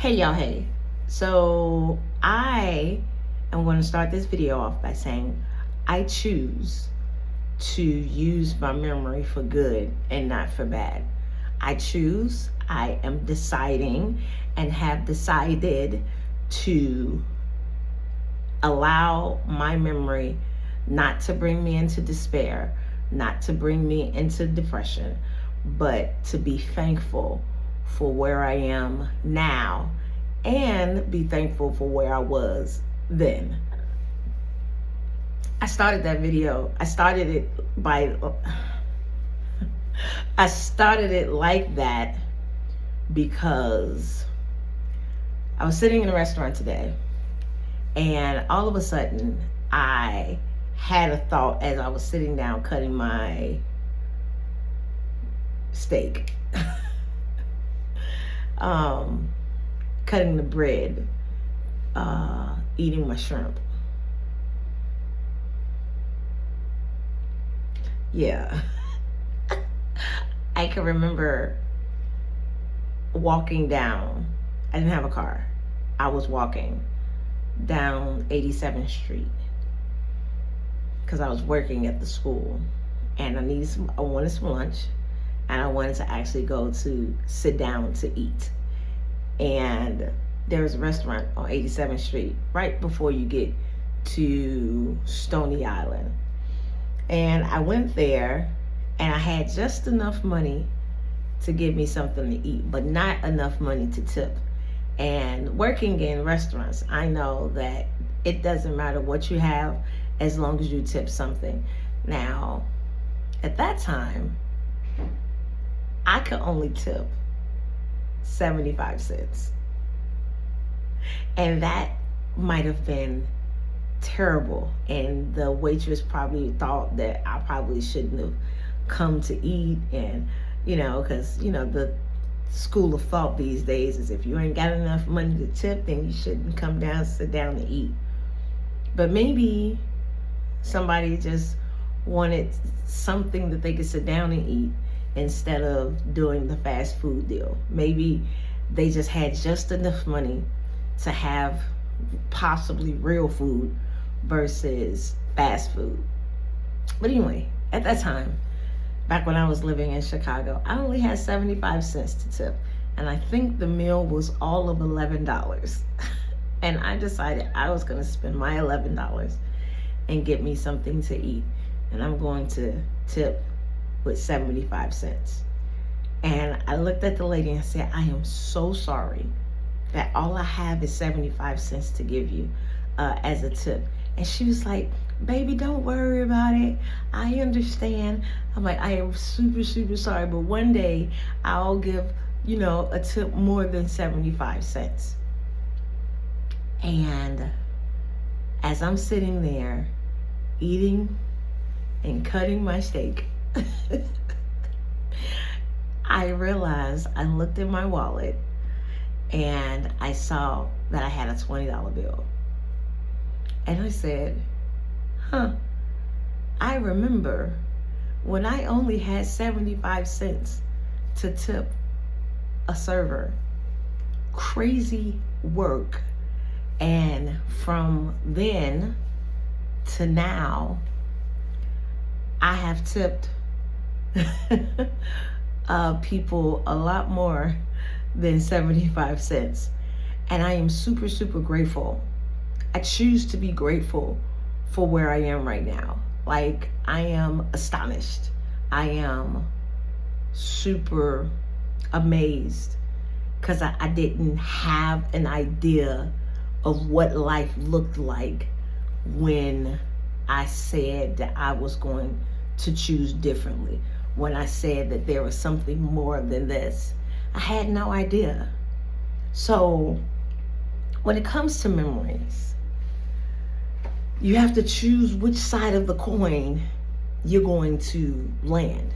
Hey y'all, hey. So I am going to start this video off by saying I choose to use my memory for good and not for bad. I am deciding and have decided to allow my memory not to bring me into despair, not to bring me into depression, but to be thankful for where I am now and be thankful for where I was then. I started that video. I started it like that because I was sitting in a restaurant today and all of a sudden I had a thought as I was sitting down cutting my steak. Cutting the bread, eating my shrimp. Yeah. I can remember walking down. I didn't have a car. I was walking down 87th Street because I was working at the school and I wanted some lunch and I wanted to actually go to sit down to eat. And there was a restaurant on 87th Street right before you get to Stony Island. And I went there and I had just enough money to give me something to eat, but not enough money to tip. And working in restaurants, I know that it doesn't matter what you have as long as you tip something. Now, at that time, I could only tip 75 cents. And that might have been terrible. And the waitress probably thought that I probably shouldn't have come to eat. And, because, the school of thought these days is if you ain't got enough money to tip, then you shouldn't come down, sit down and eat. But maybe somebody just wanted something that they could sit down and eat instead of doing the fast food deal. Maybe they just had just enough money to have possibly real food versus fast food. But anyway, at that time, back when I was living in Chicago, I only had 75 cents to tip. And I think the meal was all of $11. And I decided I was gonna spend my $11 and get me something to eat. And I'm going to tip with 75 cents. And I looked at the lady and said, I am so sorry that all I have is 75 cents to give you as a tip. And she was like, baby, don't worry about it. I understand. I'm like, I am super, super sorry, but one day I'll give, a tip more than 75 cents. And as I'm sitting there eating and cutting my steak, I realized I looked in my wallet and I saw that I had a $20 bill. And I said, I remember when I only had 75 cents to tip a server. Crazy work. And from then to now, I have tipped people a lot more than 75 cents. And I am super, super grateful. I choose to be grateful for where I am right now. Like, I am astonished. I am super amazed because I didn't have an idea of what life looked like when I said that I was going to choose differently. When I said that there was something more than this, I had no idea. So when it comes to memories, you have to choose which side of the coin you're going to land,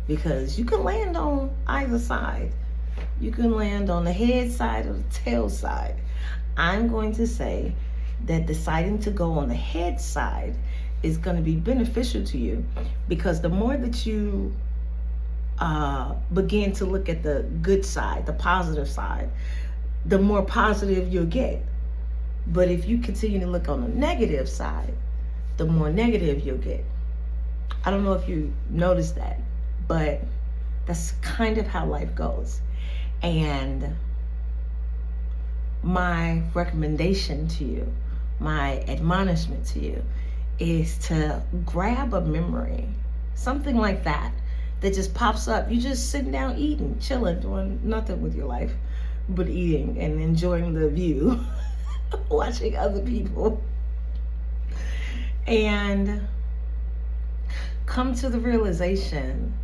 because you can land on either side. You can land on the head side or the tail side. I'm going to say that deciding to go on the head side is going to be beneficial to you, because the more that you begin to look at the good side, the positive side, the more positive you'll get. But if you continue to look on the negative side, the more negative you'll get. I don't know if you noticed that, but that's kind of how life goes. And my recommendation to you, my admonishment to you, is to grab a memory, something like that just pops up. You just sitting down eating, chilling, doing nothing with your life but eating and enjoying the view, watching other people, and come to the realization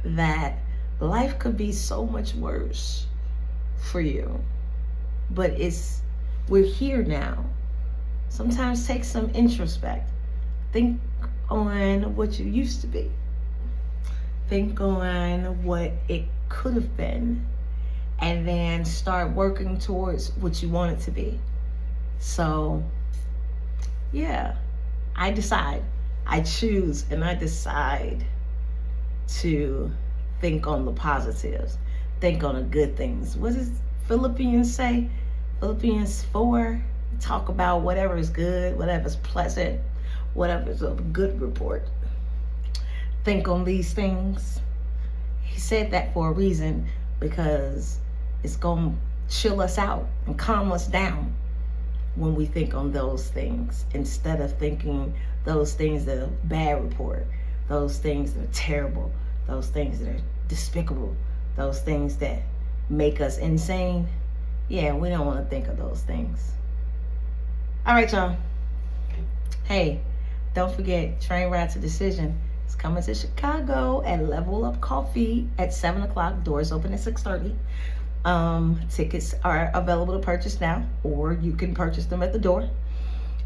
that life could be so much worse for you, but we're here now. Sometimes take some introspect. Think on what you used to be. Think on what it could have been, and then start working towards what you want it to be. So, yeah, I choose and I decide to think on the positives, think on the good things. What does Philippians say? Philippians 4, talk about whatever is good, whatever is pleasant, whatever is of good report. Think on these things. He said that for a reason, because it's going to chill us out and calm us down when we think on those things, instead of thinking those things that are bad report, those things that are terrible, those things that are despicable, those things that make us insane. Yeah, we don't want to think of those things. All right, y'all. Hey, don't forget, Train Ride to Decision is coming to Chicago at Level Up Coffee at 7 o'clock. Doors open at 6:30. Tickets are available to purchase now, or you can purchase them at the door.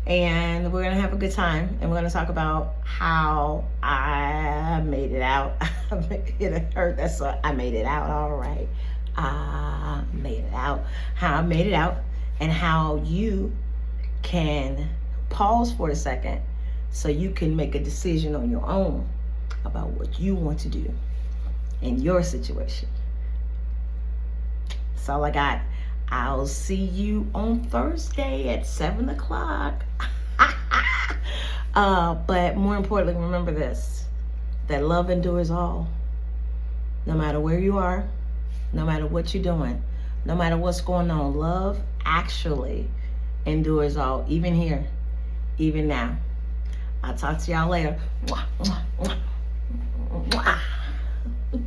And we're going to have a good time, and we're going to talk about how I made it out. It hurt. That's what I made it out. All right. I made it out. How I made it out, and how you can pause for a second so you can make a decision on your own about what you want to do in your situation. That's all I got. I'll see you on Thursday at 7 o'clock. But more importantly, remember this, that love endures all. No matter where you are, no matter what you're doing, no matter what's going on, love actually endures all, even here, even now. I'll talk to y'all later. Mwah, mwah, mwah.